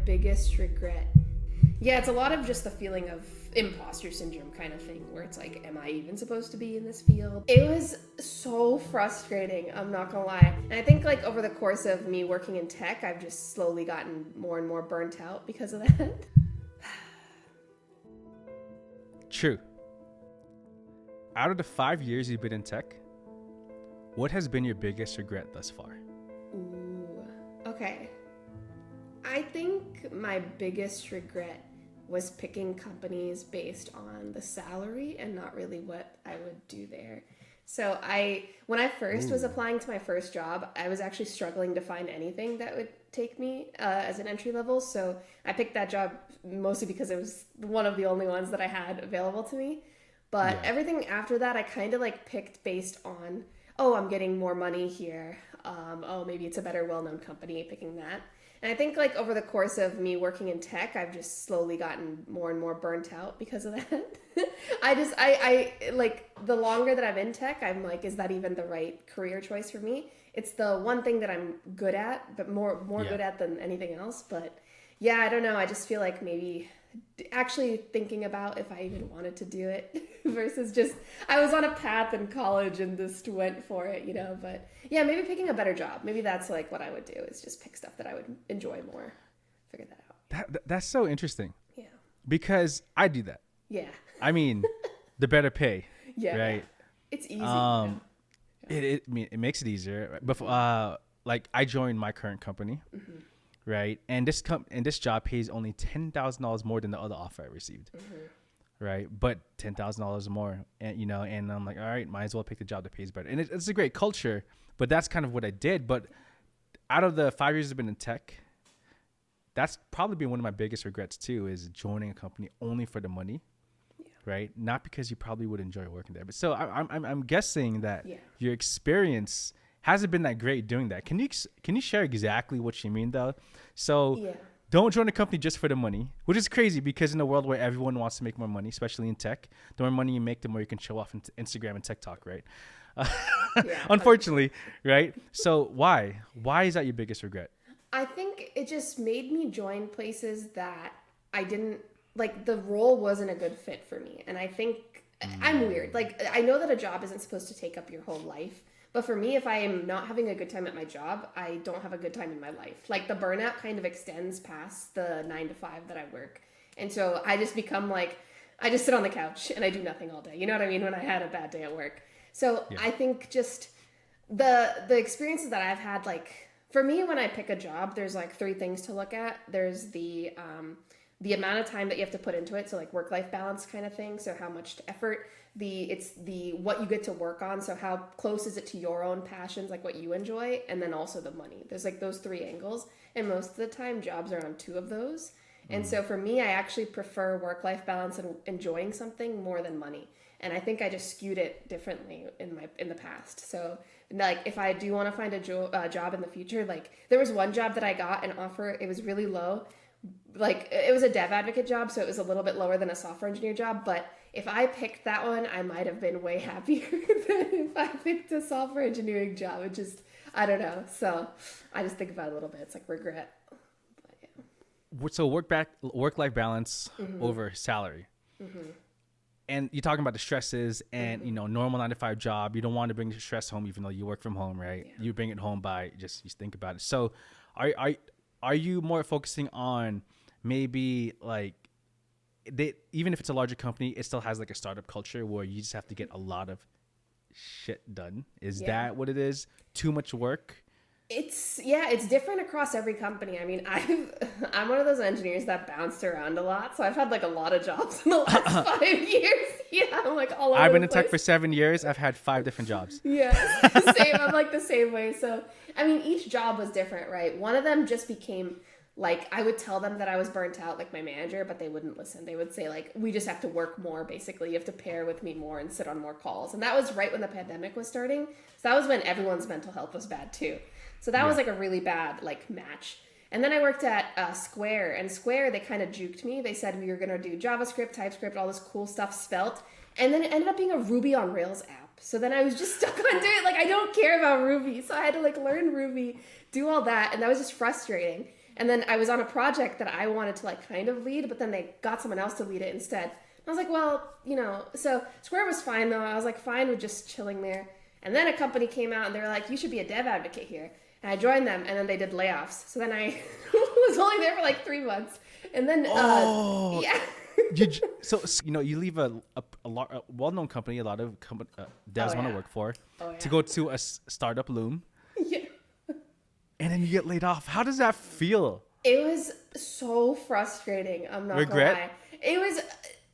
biggest regret. Yeah, it's a lot of just the feeling of imposter syndrome kind of thing, where it's like, am I even supposed to be in this field? It was so frustrating, I'm not gonna lie. And I think like over the course of me working in tech, I've just slowly gotten more and more burnt out because of that. True. Out of the 5 years you've been in tech, what has been your biggest regret thus far? Ooh, okay. I think my biggest regret was picking companies based on the salary and not really what I would do there. So when I first was applying to my first job, I was actually struggling to find anything that would take me as an entry level. So I picked that job mostly because it was one of the only ones that I had available to me. But everything after that, I kind of like picked based on, oh, I'm getting more money here. Oh, maybe it's a better well-known company, picking that. And I think like over the course of me working in tech, I've just slowly gotten more and more burnt out because of that. I like the longer that I'm in tech, I'm like, is that even the right career choice for me? It's the one thing that I'm good at, but more good at than anything else. But yeah, I don't know. I just feel like maybe actually thinking about if I even wanted to do it versus just I was on a path in college and just went for it, you know. But yeah, maybe picking a better job. Maybe that's like what I would do, is just pick stuff that I would enjoy more. Figure that out. That's so interesting. Yeah. Because I do that. Yeah. I mean, the better pay. Yeah. Right. It's easy. It makes it easier. But like I joined my current company. Mm-hmm. Right. And this job pays only $10,000 more than the other offer I received. Mm-hmm. Right. But $10,000 more. And, you know, and I'm like, all right, might as well pick the job that pays better. And it's a great culture. But that's kind of what I did. But out of the 5 years I've been in tech, that's probably been one of my biggest regrets, too, is joining a company only for the money. Yeah. Right. Not because you probably would enjoy working there. But so I'm guessing that your experience hasn't been that great doing that. Can you share exactly what you mean though? So don't join a company just for the money, which is crazy because in a world where everyone wants to make more money, especially in tech, the more money you make, the more you can show off on Instagram and TikTok, right? Unfortunately, right? So why is that your biggest regret? I think it just made me join places that I didn't like. The role wasn't a good fit for me. And I think I'm weird. Like, I know that a job isn't supposed to take up your whole life. But for me, if I am not having a good time at my job, I don't have a good time in my life. Like the burnout kind of extends past the 9 to 5 that I work. And so I just become like, I just sit on the couch and I do nothing all day. You know what I mean? When I had a bad day at work. So I think just the experiences that I've had, like for me, when I pick a job, there's like 3 things to look at. There's the amount of time that you have to put into it. So like work-life balance kind of thing. So how much effort, it's the what you get to work on. So how close is it to your own passions, like what you enjoy, and then also the money. There's like those 3 angles, and most of the time jobs are on 2 of those. And so for me, I actually prefer work-life balance and enjoying something more than money. And I think I just skewed it differently in the past. So like if I do want to find a job in the future, like there was one job that I got an offer. It was really low. Like it was a dev advocate job, so it was a little bit lower than a software engineer job. But if I picked that one, I might have been way happier than if I picked a software engineering job. It just, I don't know. So I just think about it a little bit. It's like regret. But yeah. So work-life balance over salary. Mm-hmm. And you're talking about the stresses and, you know, normal 9 to 5 job. You don't want to bring the stress home, even though you work from home, right? Yeah. You bring it home by you think about it. So are you more focusing on maybe like even if it's a larger company, it still has like a startup culture where you just have to get a lot of shit done? Is that what it is? Too much work? It's different across every company. I mean, I'm one of those engineers that bounced around a lot, so I've had like a lot of jobs in the last 5 years. Yeah, I'm like all over. I've been in tech for 7 years. I've had 5 different jobs. Yeah, same. I'm like the same way. So I mean, each job was different, right? One of them just became like I would tell them that I was burnt out, like my manager, but they wouldn't listen. They would say like, we just have to work more. Basically, you have to pair with me more and sit on more calls. And that was right when the pandemic was starting. So that was when everyone's mental health was bad too. So that was like a really bad like match. And then I worked at Square, and Square, they kind of juked me. They said we were going to do JavaScript, TypeScript, all this cool stuff, Svelte. And then it ended up being a Ruby on Rails app. So then I was just stuck on doing it. Like, I don't care about Ruby. So I had to like learn Ruby, do all that. And that was just frustrating. And then I was on a project that I wanted to like kind of lead, but then they got someone else to lead it instead. I was like, well, so Square was fine though. I was like fine with just chilling there. And then a company came out and they were like, you should be a dev advocate here. And I joined them, and then they did layoffs. So then I was only there for like 3 months. And then, yeah. You leave a well-known company, a lot of devs want to work for, to go to a startup loom. Yeah. And then you get laid off. How does that feel? It was so frustrating. I'm not Regret? gonna lie. It was,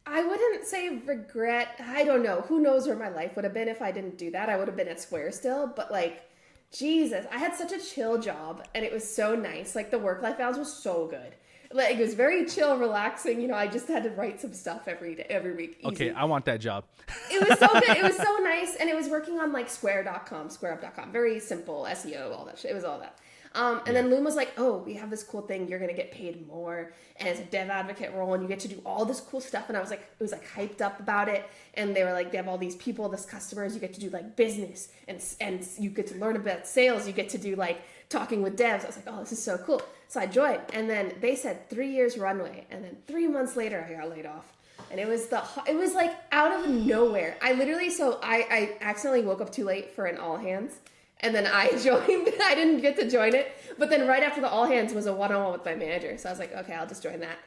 I wouldn't say regret. I don't know. Who knows where my life would have been if I didn't do that. I would have been at Square still. But like, Jesus, I had such a chill job, and it was so nice. Like the work-life balance was so good. Like it was very chill, relaxing. I just had to write some stuff every week. Easy. Okay, I want that job. It was so good. It was so nice, and it was working on like Square.com, SquareUp.com. Very simple SEO, all that shit. It was all that. And then Loom was like, oh, we have this cool thing. You're going to get paid more. And it's a dev advocate role. And you get to do all this cool stuff. And I was like, it was like hyped up about it. And they were like, they have all these people, this customers. You get to do like business. And you get to learn about sales. You get to do like talking with devs. I was like, oh, this is so cool. So I joined. And then they said 3 years runway. And then 3 months later, I got laid off. And it was like out of nowhere. I accidentally woke up too late for an all hands. And then I joined. I didn't get to join it. But then right after the all hands was a one-on-one with my manager. So I was like, okay, I'll just join that.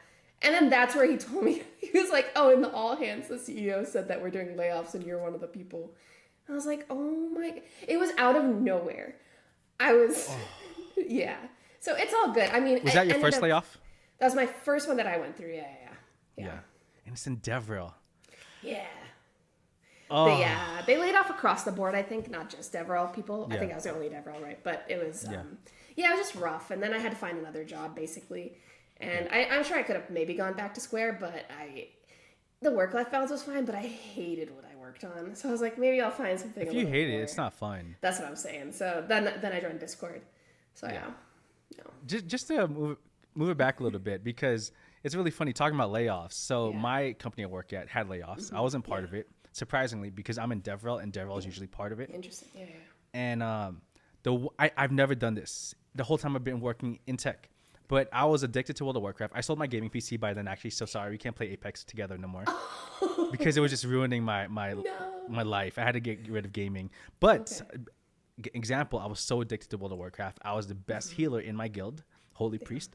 And then that's where he told me, he was like, oh, in the all hands, the CEO said that we're doing layoffs and you're one of the people. And I was like, oh my, it was out of nowhere. Yeah. So it's all good. I mean, was that your first layoff? That was my first one that I went through. Yeah. And it's in DevRel. Yeah. Oh. But yeah, they laid off across the board, I think, not just DevRel people. I think I was the only DevRel, right? But it was, it was just rough. And then I had to find another job, basically. And I'm sure I could have maybe gone back to Square, but the work-life balance was fine, but I hated what I worked on. So I was like, maybe I'll find something. If you hate it, it's not fun. That's what I'm saying. So then I joined Discord. So yeah. No. Just to move it back a little bit, because it's really funny talking about layoffs. So my company I work at had layoffs. I wasn't part of it. Surprisingly, because I'm in DevRel, and DevRel is usually part of it. Interesting, yeah. And I've never done this the whole time I've been working in tech, but I was addicted to World of Warcraft. I sold my gaming PC by then, actually. So sorry, we can't play Apex together no more because it was just ruining my life. I had to get rid of gaming. But example, I was so addicted to World of Warcraft. I was the best healer in my guild. Holy Priest.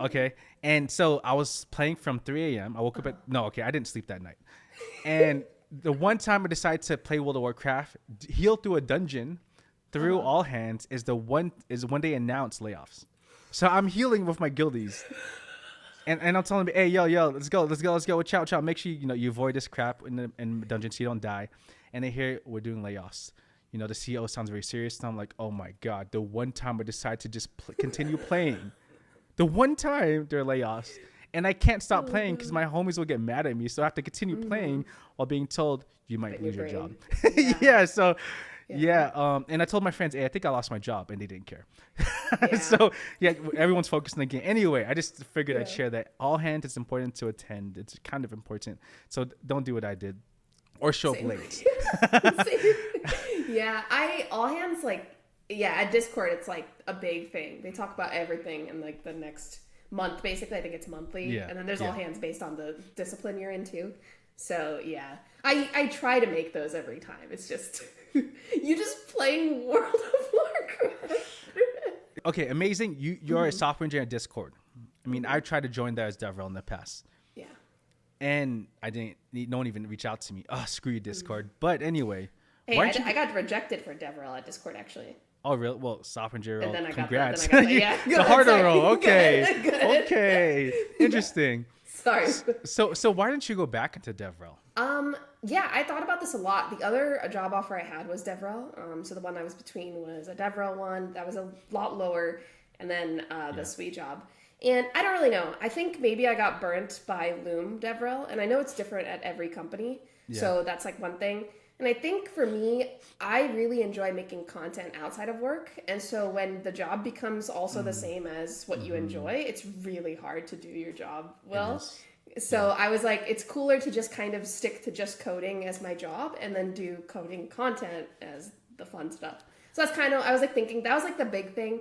Okay. And so I was playing from 3 a.m. I woke up I didn't sleep that night. And the one time I decided to play World of Warcraft, heal through a dungeon through all hands is when they announced layoffs. So I'm healing with my guildies. And I'm telling them, hey, yo, let's go. Chow. Make sure you avoid this crap in the dungeon so you don't die. And they hear we're doing layoffs. The CEO sounds very serious. And I'm like, oh my God, the one time I decide to just continue playing, the one time there are layoffs. And I can't stop playing because my homies will get mad at me. So I have to continue playing while being told you might lose your job. And I told my friends, hey, I think I lost my job. And they didn't care. So everyone's focused on the game. Anyway, I just figured I'd share that. All hands, it's important to attend. It's kind of important. So don't do what I did or show up late. All hands, at Discord, it's like a big thing. They talk about everything in like the next month. Basically, I think it's monthly. And then there's all hands based on the discipline you're into. So I try to make those every time. It's just you just playing World of Warcraft. Okay, amazing. You're a software engineer at Discord. I mean, I tried to join that as DevRel in the past. Yeah. And no one even reached out to me. Oh, screw you, Discord. But anyway. Hey, I got rejected for DevRel at Discord, actually. Oh, really? Well, software engineer role. Congrats. The harder role. Okay. Good. Okay. Interesting. Sorry. So why didn't you go back into DevRel? I thought about this a lot. The other job offer I had was DevRel. So the one I was between was a DevRel one that was a lot lower, and then the Sweet job. And I don't really know. I think maybe I got burnt by Loom DevRel, and I know it's different at every company. Yeah. So that's like one thing. And I think for me, I really enjoy making content outside of work. And so when the job becomes also the same as what you enjoy, it's really hard to do your job well. So I was like, it's cooler to just kind of stick to just coding as my job and then do coding content as the fun stuff. So that's kind of, I was like thinking, that was like the big thing.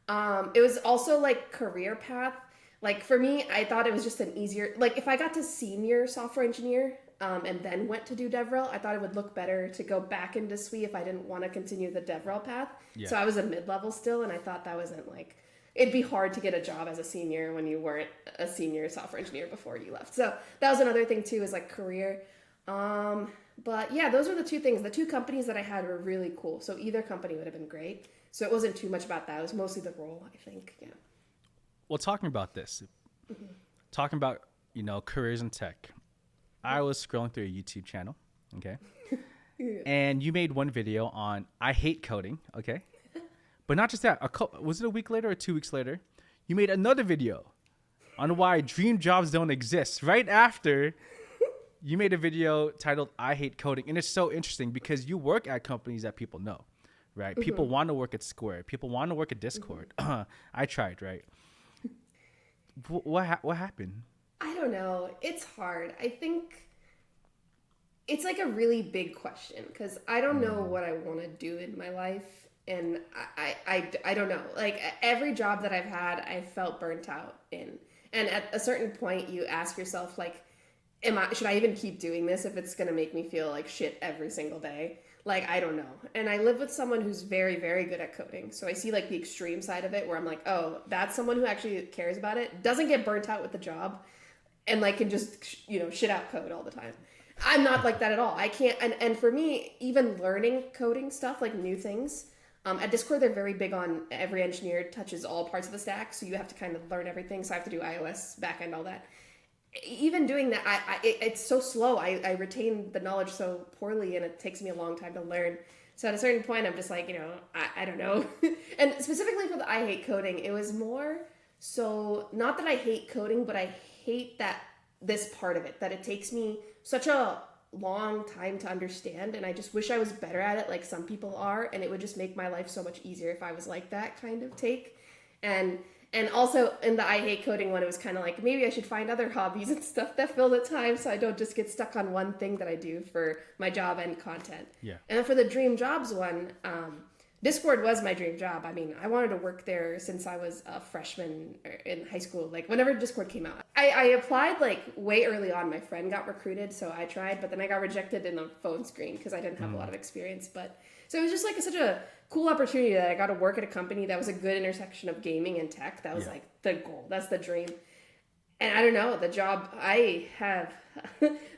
It was also like career path. Like for me, I thought it was just an easier, like if I got to senior software engineer and then went to do DevRel, I thought it would look better to go back into SWE if I didn't want to continue the DevRel path. Yeah. So I was a mid-level still, and I thought that wasn't like, it'd be hard to get a job as a senior when you weren't a senior software engineer before you left. So that was another thing too, is like career. But yeah, those were the two things. The two companies that I had were really cool. So either company would have been great. So it wasn't too much about that. It was mostly the role, I think. Yeah. Well, talking about this, talking about, careers in tech, I was scrolling through a YouTube channel, okay? Yeah. And you made one video on I hate coding, okay? But not just that. Was it a week later or 2 weeks later? You made another video on why dream jobs don't exist. Right after you made a video titled I hate coding. And it's so interesting because you work at companies that people know, right? People want to work at Square. People want to work at Discord. I tried, right? What happened? I don't know. It's hard. I think it's like a really big question because I don't know what I want to do in my life. And I don't know. Like every job that I've had, I felt burnt out in. And at a certain point, you ask yourself, like, should I even keep doing this if it's going to make me feel like shit every single day? Like, I don't know. And I live with someone who's very, very good at coding. So I see like the extreme side of it where I'm like, oh, that's someone who actually cares about it, doesn't get burnt out with the job, and like can just, shit out code all the time. I'm not like that at all. I can't. And for me, even learning coding stuff, like new things, at Discord, they're very big on every engineer touches all parts of the stack. So you have to kind of learn everything. So I have to do iOS, backend, all that. Even doing that, it's so slow. I retain the knowledge so poorly, and it takes me a long time to learn. So at a certain point, I'm just like, I don't know. And specifically for the I hate coding, it was more so not that I hate coding, but I hate that this part of it, that it takes me such a long time to understand, and I just wish I was better at it like some people are, and it would just make my life so much easier if I was like that kind of take. And also in the I hate coding one, it was kind of like maybe I should find other hobbies and stuff that fill the time so I don't just get stuck on one thing that I do for my job and content. Yeah. And then for the dream jobs one, Discord was my dream job. I mean, I wanted to work there since I was a freshman in high school, like whenever Discord came out. I applied like way early on. My friend got recruited, so I tried, but then I got rejected in the phone screen because I didn't have a lot of experience. But so it was just like such a cool opportunity that I got to work at a company that was a good intersection of gaming and tech. That was like the goal. That's the dream. And I don't know, the job I have,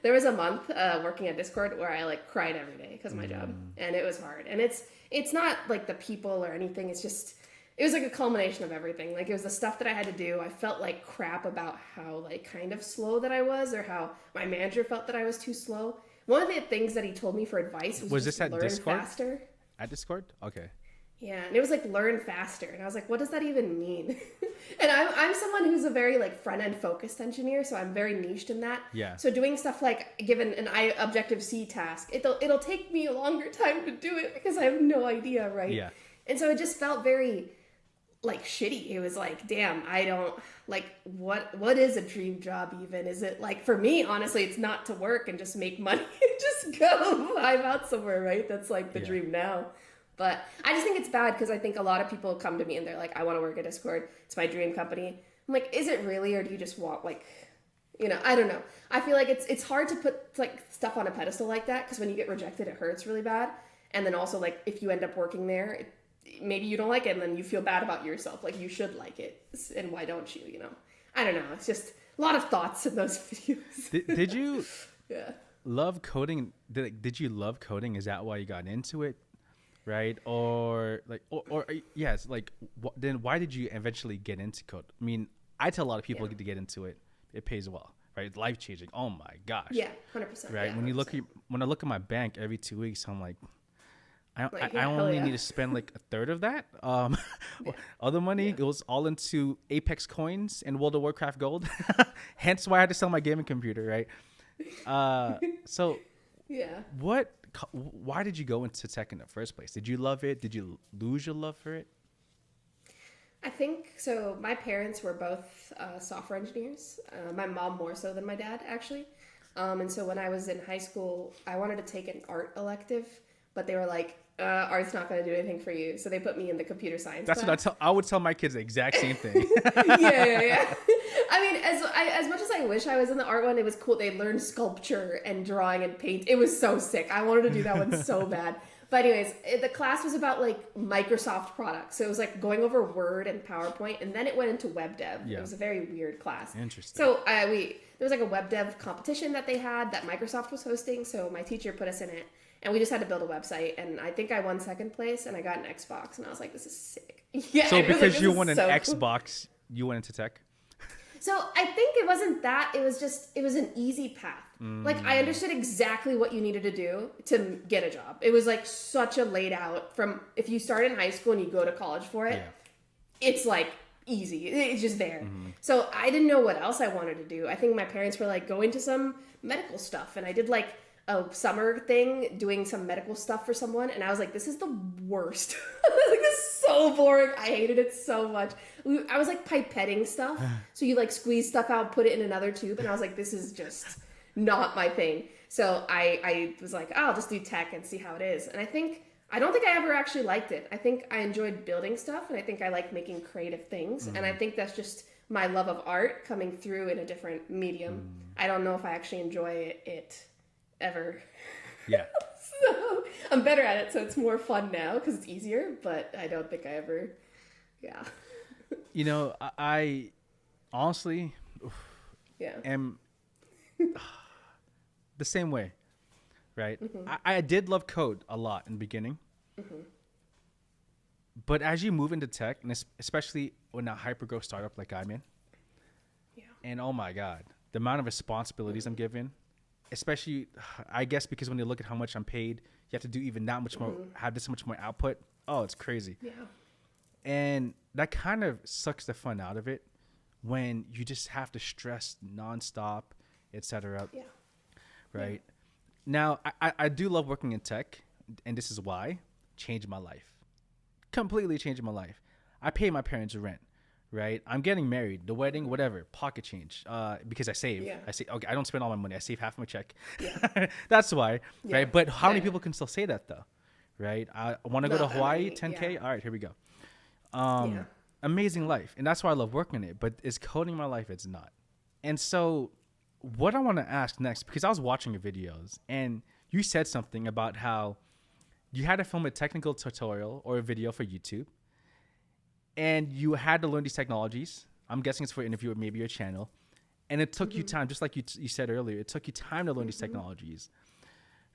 there was a month working at Discord where I like cried every day because of my job, and it was hard. And it's not like the people or anything. It's just, it was like a culmination of everything. Like it was the stuff that I had to do. I felt like crap about how like kind of slow that I was, or how my manager felt that I was too slow. One of the things that he told me for advice was just this at learn Discord? faster. At Discord? Okay. Yeah, and it was like learn faster, and I was like, what does that even mean? And I'm someone who's a very like front end focused engineer, so I'm very niched in that. Yeah. So doing stuff like given an Objective C task, it'll take me a longer time to do it because I have no idea, right? Yeah. And so it just felt very like shitty. It was like, damn, I don't like what is a dream job even? Is it like, for me, honestly, it's not to work and just make money and just go vibe out somewhere, right? That's like the dream now. But I just think it's bad because I think a lot of people come to me and they're like, I want to work at Discord. It's my dream company. I'm like, is it really? Or do you just want like, I don't know. I feel like it's hard to put like stuff on a pedestal like that because when you get rejected, it hurts really bad. And then also like if you end up working there, maybe you don't like it and then you feel bad about yourself. Like you should like it. And why don't you, I don't know. It's just a lot of thoughts in those videos. Did you love coding? Did you love coding? Is that why you got into it? Right? Or like, or yes, like, then why did you eventually get into code? I mean, I tell a lot of people to get into it. It pays well, right? It's life changing. Oh my gosh. Yeah, 100%. Right? Yeah, when 100%. when I look at my bank every 2 weeks, I'm like, I yeah, only need to spend like a third of that. Other money goes all into Apex coins and World of Warcraft gold. Hence why I had to sell my gaming computer, right? So yeah. Why did you go into tech in the first place? Did you love it? Did you lose your love for it? I think so. My parents were both software engineers. My mom more so than my dad, actually. And so when I was in high school, I wanted to take an art elective, but they were like, art's not going to do anything for you. So they put me in the computer science That's class. what I would tell my kids the exact same thing. Yeah. I mean, as much as I wish I was in the art one, it was cool. They learned sculpture and drawing and paint. It was so sick. I wanted to do that one so bad. But anyways, the class was about like Microsoft products. So it was like going over Word and PowerPoint, and then it went into web dev. Yeah. It was a very weird class. Interesting. So there was like a web dev competition that they had that Microsoft was hosting. So my teacher put us in it, and we just had to build a website. And I think I won second place, and I got an Xbox, and I was like, this is sick. Yeah. So because like, you won an so Xbox, you went into tech? So I think it wasn't that. It was an easy path. Like I understood exactly what you needed to do to get a job. It was like such a laid out from if you start in high school and you go to college for it, it's like easy. It's just there. So I didn't know what else I wanted to do. I think my parents were like, go into some medical stuff. And I did like a summer thing doing some medical stuff for someone. And I was like, this is the worst. Like, this is so boring. I hated it so much. I was like pipetting stuff. So you like squeeze stuff out, put it in another tube. And I was like, this is just not my thing. So I was like, oh, I'll just do tech and see how it is. And I don't think I ever actually liked it. I think I enjoyed building stuff, and I think I like making creative things. And I think that's just my love of art coming through in a different medium. I don't know if I actually enjoy it ever. Yeah. So I'm better at it, so it's more fun now because it's easier, but I don't think I ever, yeah. You know, I honestly am the same way, right? I did love code a lot in the beginning. But as you move into tech, and especially when a hyper-growth startup like I'm in, and oh my God, the amount of responsibilities I'm given, especially, I guess because when you look at how much I'm paid, you have to do even that much more, have this much more output. Oh, it's crazy. Yeah. And that kind of sucks the fun out of it when you just have to stress nonstop, etc. Yeah. Right. Now, I do love working in tech, and this is why. Changed my life. Completely changed my life. I pay my parents rent, right? I'm getting married, the wedding, whatever, pocket change, because I save. Yeah. I say, okay, I don't spend all my money. I save half my check. Yeah. That's why, Yeah. right? But how many people can still say that, though, right? I want to go to Not that Hawaii, many, 10K? yeah. All right, here we go. Yeah. Amazing life. And that's why I love working it. But is coding my life? It's not. And so what I want to ask next, because I was watching your videos, and you said something about how you had to film a technical tutorial or a video for YouTube, and you had to learn these technologies. I'm guessing it's for an interview or maybe your channel. And it took you time, just like you said earlier, it took you time to learn these technologies,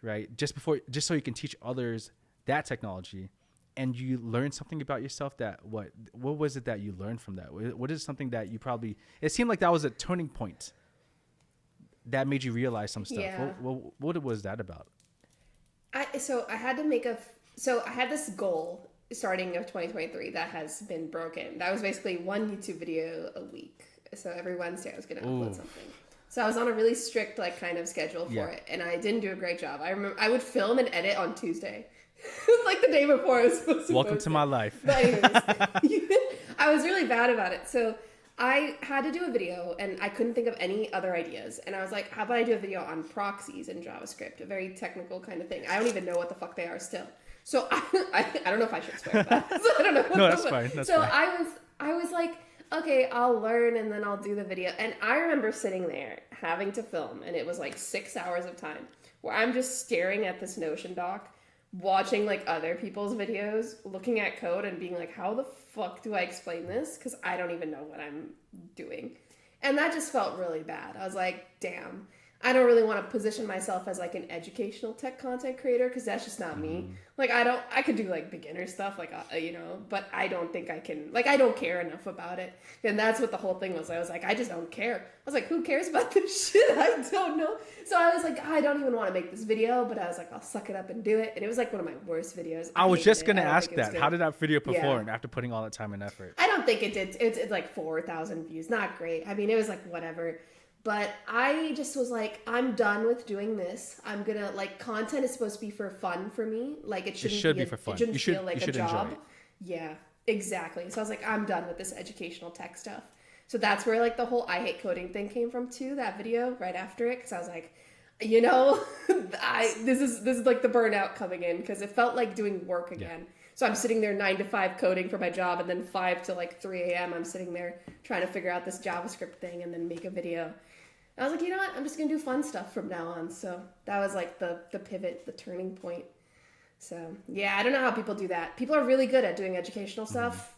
right? Just so you can teach others that technology. And you learned something about yourself that, what was it that you learned from that? What is something that you probably, it seemed like that was a turning point that made you realize some stuff. Yeah. What was that about? I had this goal starting of 2023 that has been broken. That was basically one YouTube video a week. So every Wednesday I was going to upload something. So I was on a really strict kind of schedule for it, and I didn't do a great job. I remember I would film and edit on Tuesday. It was like the day before I was supposed to Welcome post to it. my life. But anyways, I was really bad about it. So I had to do a video, and I couldn't think of any other ideas. And I was like, how about I do a video on proxies in JavaScript, a very technical kind of thing. I don't even know what the fuck they are still. So I don't know if I should swear, but so I don't know. No, that's fine. That's so fine. I was like, okay, I'll learn and then I'll do the video. And I remember sitting there having to film, and it was like 6 hours of time where I'm just staring at this Notion doc, watching other people's videos, looking at code and being like, how the fuck do I explain this? Because I don't even know what I'm doing. And that just felt really bad. I was like, damn, I don't really want to position myself as an educational tech content creator, because that's just not me. I could do beginner stuff, but I don't think I can, I don't care enough about it. And that's what the whole thing was. I was like, I just don't care. I was like, who cares about this shit? I don't know. So I was like, I don't even want to make this video, but I was like, I'll suck it up and do it. And it was one of my worst videos. I was just hated going it. to I don't ask think it was that. good. How did that video perform after putting all that time and effort? I don't think it did. It's like 4,000 views. Not great. I mean, it was whatever. But I just was like, I'm done with doing this. I'm gonna content is supposed to be for fun for me. It shouldn't be for fun. It shouldn't feel like a job. Enjoy it. Yeah, exactly. So I was like, I'm done with this educational tech stuff. So that's where the whole I hate coding thing came from too. That video right after it, because I was like, you know, this is like the burnout coming in because it felt like doing work Yeah. again. So I'm sitting there 9 to 5 coding for my job, and then 5 to like 3 a.m. I'm sitting there trying to figure out this JavaScript thing and then make a video. I was like, you know what? I'm just gonna do fun stuff from now on. So that was like the pivot, the turning point. So yeah, I don't know how people do that. People are really good at doing educational stuff.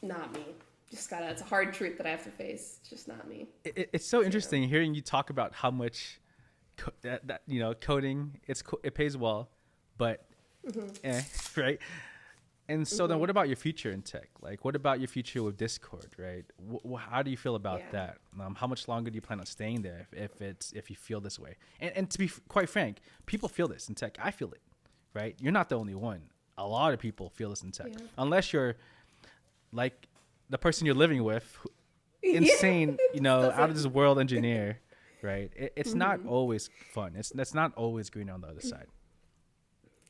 Not me. Just gotta. It's a hard truth that I have to face. It's just not me. It's so interesting hearing you talk about how much that you know coding. It pays well, but right. And so then, what about your future in tech? Like, what about your future with Discord, right? How do you feel about that? How much longer do you plan on staying there if you feel this way? And to be quite frank, people feel this in tech. I feel it, right? You're not the only one. A lot of people feel this in tech, unless you're like the person you're living with, insane, you know, out of this world engineer, right? It's not always fun. That's not always green on the other side.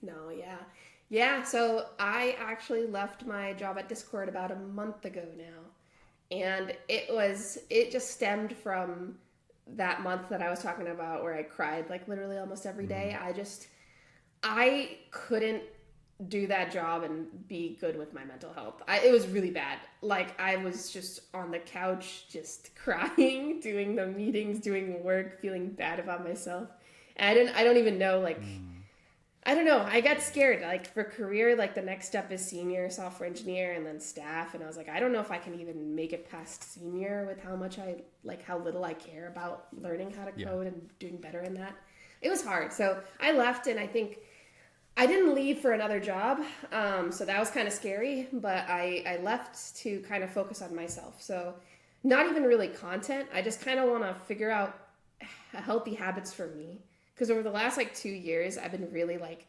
No, yeah. Yeah, so I actually left my job at Discord about a month ago now. And it just stemmed from that month that I was talking about where I cried like literally almost every day. I couldn't do that job and be good with my mental health. It was really bad. Like I was just on the couch, just crying, doing the meetings, doing work, feeling bad about myself. And I don't even know, like, I don't know. I got scared. Like for career, like the next step is senior software engineer and then staff. And I was like, I don't know if I can even make it past senior with how little I care about learning how to code and doing better in that. It was hard. So I left, and I think I didn't leave for another job. So that was kind of scary, but I left to kind of focus on myself. So not even really content. I just kind of want to figure out healthy habits for me. Because over the last like 2 years, I've been really like,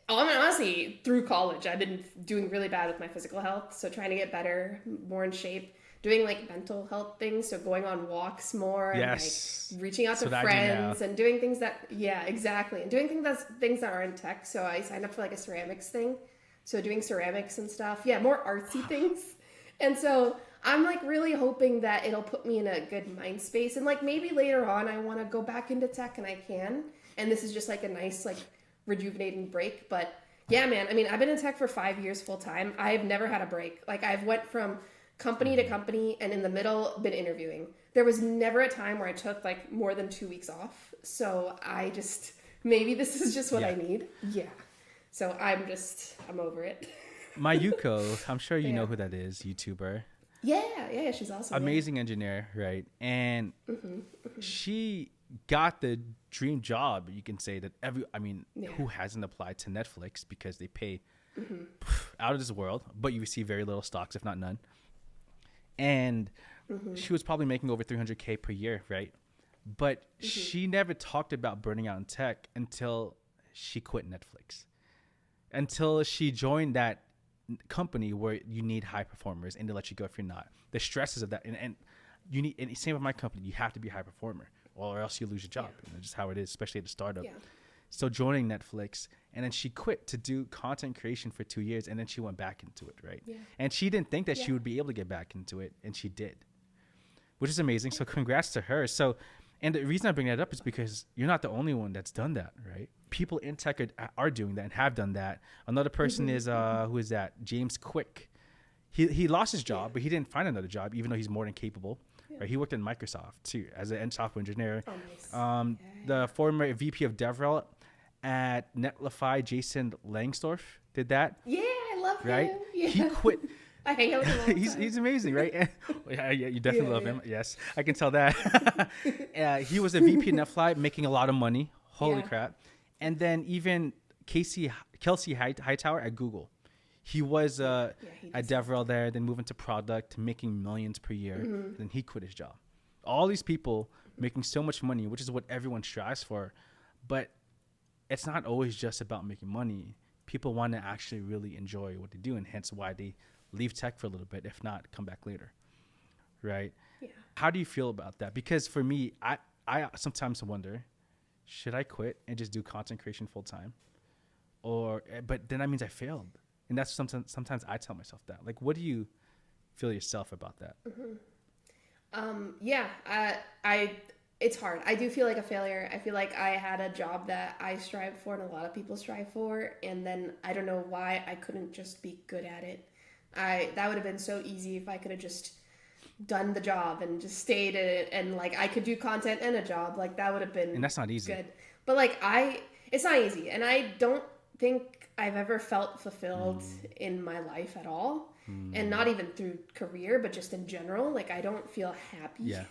honestly, through college, I've been doing really bad with my physical health. So trying to get better, more in shape, doing like mental health things. So going on walks more and like reaching out to friends and doing things that, exactly. And doing things that are in tech. So I signed up for like a ceramics thing. So doing ceramics and stuff. Yeah, more artsy things. And so I'm like really hoping that it'll put me in a good mind space. And like maybe later on I want to go back into tech, and I can. And this is just like a nice like rejuvenating break. But yeah, man, I mean, I've been in tech for 5 years full time. I've never had a break. Like I've went from company to company, and in the middle been interviewing. There was never a time where I took like more than 2 weeks off. So maybe this is just what I need. Yeah. So I'm over it. Mayuko, I'm sure you know who that is, YouTuber. Yeah, she's awesome. Amazing engineer, right? And she got the dream job. You can say that who hasn't applied to Netflix because they pay out of this world, but you receive very little stocks, if not none. And she was probably making over $300K per year, right? But she never talked about burning out in tech until she quit Netflix, until she joined that company where you need high performers and they let you go if you're not. The stresses of that, and you need, and same with my company, you have to be a high performer or else you lose your job. You know, just how it is, especially at a startup. So joining Netflix, and then she quit to do content creation for 2 years, and then she went back into it, right? And she didn't think that she would be able to get back into it, and she did, which is amazing. So congrats to her. So, and the reason I bring that up is because you're not the only one that's done that, right? People in tech are doing that and have done that. Another person is who is that? James Quick. He lost his job, but he didn't find another job, even though he's more than capable. Right? He worked in Microsoft too as an software engineer. Oh, nice. The former VP of DevRel at Netlify, Jason Langsdorff, did that. Yeah, I love him. Right? Yeah. He quit. I hang out with him all the time. He's amazing, right? Yeah, you definitely love him. Yes, I can tell that. He was a VP at Netlify, making a lot of money. Holy crap. And then even Kelsey Hightower at Google. He was at DevRel there, then moving to product, making millions per year. Then he quit his job. All these people making so much money, which is what everyone strives for. But it's not always just about making money. People want to actually really enjoy what they do, and hence why they leave tech for a little bit, if not come back later. Right? Yeah. How do you feel about that? Because for me, I sometimes wonder, should I quit and just do content creation full time? But then that means I failed. And that's sometimes I tell myself that. Like, what do you feel yourself about that? it's hard. I do feel like a failure. I feel like I had a job that I strive for and a lot of people strive for, and then I don't know why I couldn't just be good at it. That would have been so easy if I could have just done the job and just stayed in it, and like I could do content and a job. Like that would have been And that's not easy. good. But like it's not easy, and I don't think I've ever felt fulfilled in my life at all, and not even through career, but just in general. Like I don't feel happy. Yeah.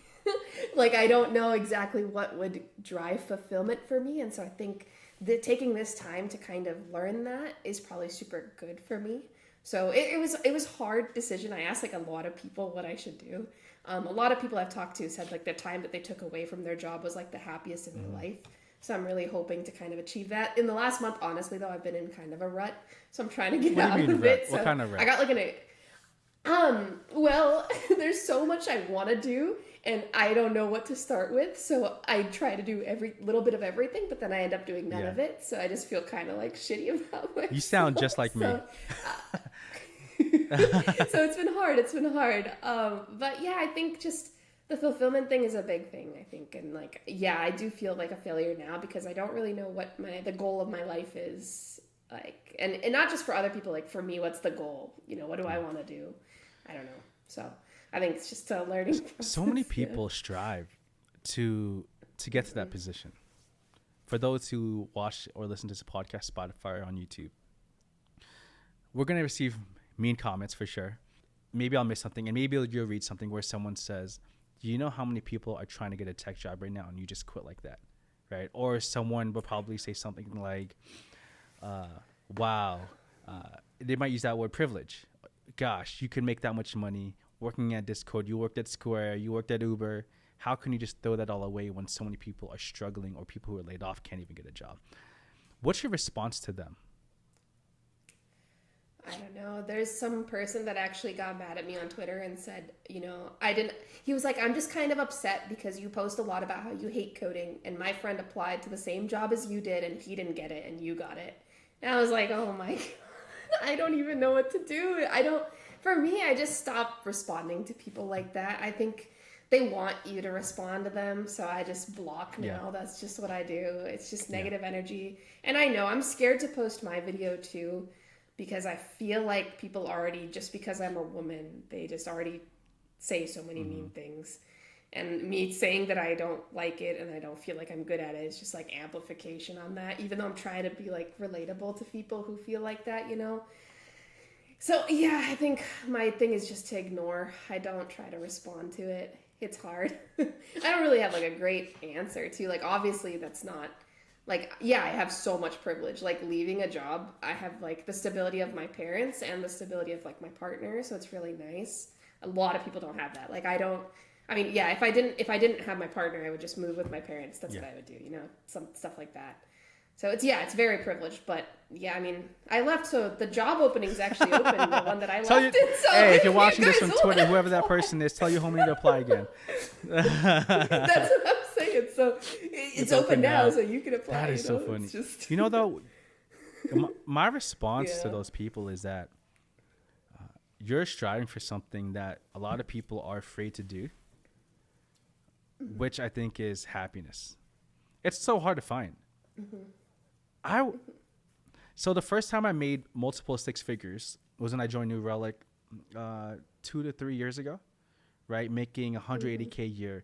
Like I don't know exactly what would drive fulfillment for me, and so I think that taking this time to kind of learn that is probably super good for me. So it was hard decision. I asked like a lot of people what I should do. A lot of people I've talked to said like the time that they took away from their job was like the happiest in their life. So I'm really hoping to kind of achieve that. In the last month, honestly though, I've been in kind of a rut. So I'm trying to get out of it. So what kind of rut? I got like well, there's so much I want to do and I don't know what to start with. So I try to do every little bit of everything, but then I end up doing none of it. So I just feel kind of like shitty about myself. You sound just like me. So it's been hard. It's been hard. But yeah, I think just the fulfillment thing is a big thing, I think. And like, yeah, I do feel like a failure now because I don't really know what the goal of my life is. Like, and not just for other people, like for me, what's the goal? You know, what do I want to do? I don't know. So I think it's just a learning process. So many people strive to get to that position. For those who watch or listen to this podcast, Spotify, or on YouTube, we're going to receive mean comments for sure. Maybe I'll miss something, and maybe you'll read something where someone says, do you know how many people are trying to get a tech job right now and you just quit like that, right? Or someone will probably say something like, wow, they might use that word privilege. Gosh, you could make that much money working at Discord, you worked at Square, you worked at Uber. How can you just throw that all away when so many people are struggling or people who are laid off can't even get a job? What's your response to them? I don't know. There's some person that actually got mad at me on Twitter and said, you know, he was like, I'm just kind of upset because you post a lot about how you hate coding and my friend applied to the same job as you did and he didn't get it and you got it. And I was like, oh my God, I don't even know what to do. For me, I just stopped responding to people like that. I think they want you to respond to them. So I just block now. Yeah. That's just what I do. It's just negative energy. And I know I'm scared to post my video too, because I feel like people already, just because I'm a woman, they just already say so many mean things. And me saying that I don't like it and I don't feel like I'm good at it is just like amplification on that, even though I'm trying to be like relatable to people who feel like that, you know? So yeah, I think my thing is just to ignore. I don't try to respond to it. It's hard. I don't really have like a great answer to, like, obviously that's not, like, yeah, I have so much privilege. Like leaving a job, I have like the stability of my parents and the stability of like my partner. So it's really nice. A lot of people don't have that. Like yeah, if I didn't have my partner, I would just move with my parents. That's what I would do, you know, some stuff like that. So it's very privileged, but yeah, I mean, I left, so the job opening's actually open, the one that I left. Hey, if you're watching this from Twitter, whoever that person is, tell your homie to apply again. That's what I'm saying. So it's open now, so you can apply. That is so funny. You know, though, my response to those people is that you're striving for something that a lot of people are afraid to do, which I think is happiness. It's so hard to find. So the first time I made multiple six figures was when I joined New Relic 2 to 3 years ago, right? Making $180K a year.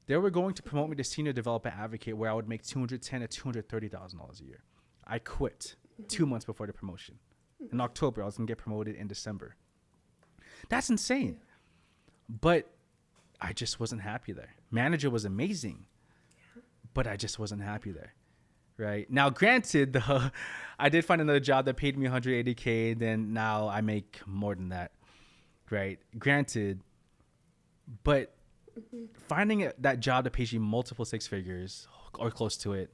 They were going to promote me to senior developer advocate, where I would make $210,000 to $230,000 a year. I quit 2 months before the promotion. In October, I was going to get promoted in December. That's insane. But I just wasn't happy there. Manager was amazing, but I just wasn't happy there. Right now, granted, I did find another job that paid me $180K. Then now I make more than that, right? Granted, but finding that job that pays you multiple six figures or close to it,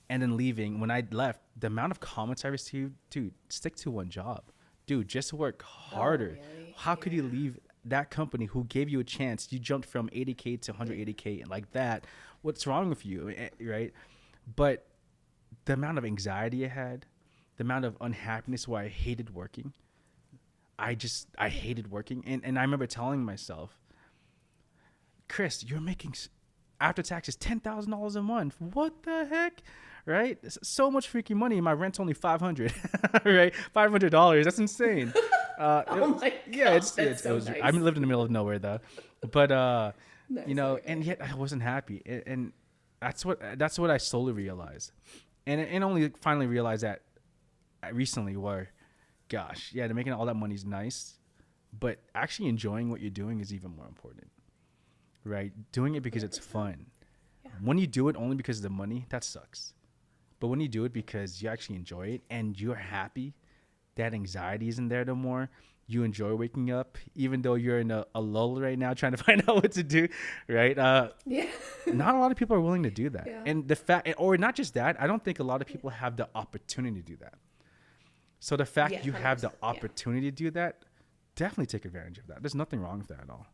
and then leaving. When I left, the amount of comments I received, dude, stick to one job, dude, just work harder. Oh, really? How could you leave that company who gave you a chance? You jumped from 80K to 180K and like that. What's wrong with you, right? But the amount of anxiety I had, the amount of unhappiness where I hated working, I hated working. And I remember telling myself, Chris, you're making after taxes $10,000 a month. What the heck? Right? So much freaking money. My rent's only $500, right? $500. That's insane. Oh my Yeah, God, it's that's so was. nice. I lived in the middle of nowhere though, but Nice, you know, okay. and yet I wasn't happy, and that's what I slowly realized, and only finally realized that recently, where, gosh, yeah, making all that money is nice, but actually enjoying what you're doing is even more important, right? Doing it because it's 100%. fun. Yeah. When you do it only because of the money, that sucks. But when you do it because you actually enjoy it and you're happy, that anxiety isn't there no more. You enjoy waking up, even though you're in a lull right now trying to find out what to do, right? Yeah. Not a lot of people are willing to do that. Yeah. And the fact, or not just that, I don't think a lot of people have the opportunity to do that. So the fact Yeah, you have the 100%, yeah. opportunity to do that, definitely take advantage of that. There's nothing wrong with that at all.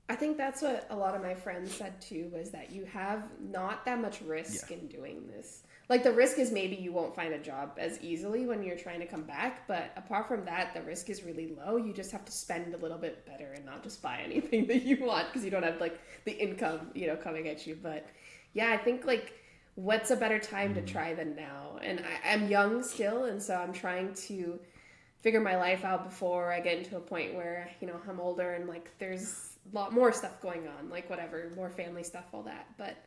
I think that's what a lot of my friends said too, was that you have not that much risk Yeah. in doing this. Like the risk is maybe you won't find a job as easily when you're trying to come back, but apart from that, the risk is really low. You just have to spend a little bit better and not just buy anything that you want because you don't have like the income, coming at you. But yeah, I think like what's a better time to try than now? And I'm young still, and so I'm trying to figure my life out before I get into a point where, I'm older and like there's a lot more stuff going on, like whatever, more family stuff, all that. But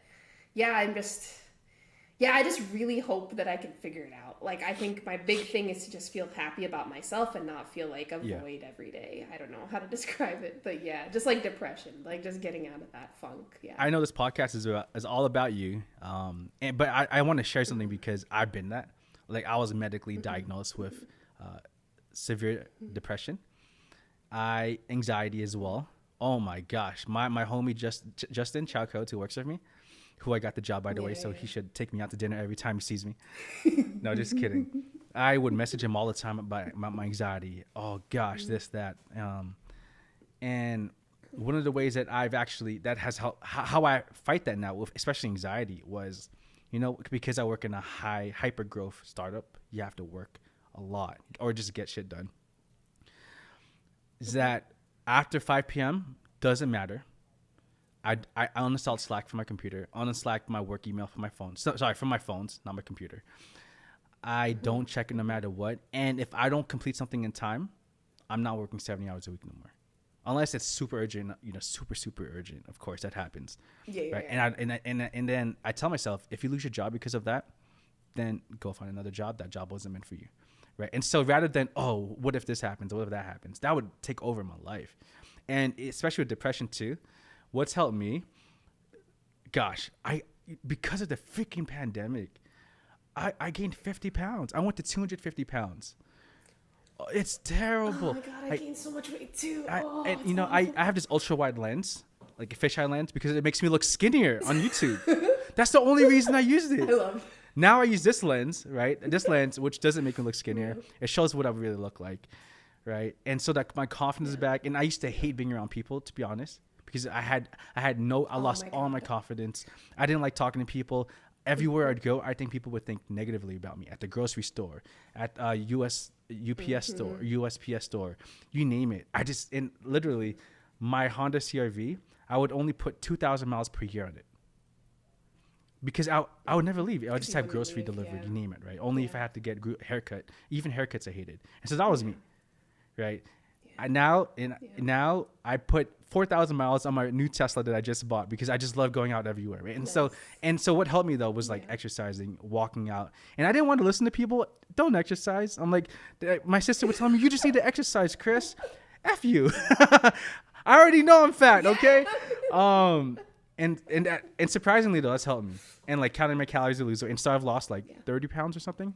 yeah, I just really hope that I can figure it out. Like, I think my big thing is to just feel happy about myself and not feel like a Yeah. void every day. I don't know how to describe it, but yeah, just like depression, like just getting out of that funk. Yeah. I know this podcast is all about you, but I want to share something because I've been that. Like I was medically diagnosed with severe depression, anxiety as well. Oh my gosh, my homie Justin Chowco, who works with me, who I got the job by the way, so he should take me out to dinner every time he sees me. No, just kidding. I would message him all the time about my anxiety. Oh gosh, this that, and one of the ways that that has helped how I fight that now with especially anxiety was, because I work in a hyper growth startup, you have to work a lot or just get shit done. Is that after 5 p.m. doesn't matter. I uninstalled Slack from my computer, uninstalled my work email from my phone. Sorry, from my phones, not my computer. I don't check it no matter what. And if I don't complete something in time, I'm not working 70 hours a week no more. Unless it's super urgent, super urgent. Of course, that happens. Yeah. Right. And then I tell myself, if you lose your job because of that, then go find another job. That job wasn't meant for you. Right. And so rather than, oh, what if this happens? What if that happens? That would take over my life. And especially with depression too, what's helped me, gosh, because of the freaking pandemic, I gained 50 pounds. I went to 250 pounds. It's terrible. Oh my God, I gained so much weight too. I have this ultra wide lens, like a fisheye lens, because it makes me look skinnier on YouTube. That's the only reason I used it. I love it. Now I use this lens, right? This lens, which doesn't make me look skinnier. It shows what I really look like, right? And so that my confidence is back. And I used to hate being around people, to be honest, because I lost all my confidence. I didn't like talking to people. Everywhere I'd go, I think people would think negatively about me. At the grocery store, at UPS store, USPS store, you name it. And literally, my Honda CRV, I would only put 2,000 miles per year on it. Because I would never leave. I would just have grocery delivered, you name it, right? Only if I had to get haircut. Even haircuts I hated. And so that was me, right? Now I put 4,000 miles on my new Tesla that I just bought because I just love going out everywhere, right? And so what helped me though was like exercising, walking out. And I didn't want to listen to people, don't exercise. I'm like, my sister would tell me, you just need to exercise, Chris. F you. I already know I'm fat, okay? And surprisingly though, that's helped me. And like counting my calories to lose weight. And so I've lost like 30 pounds or something.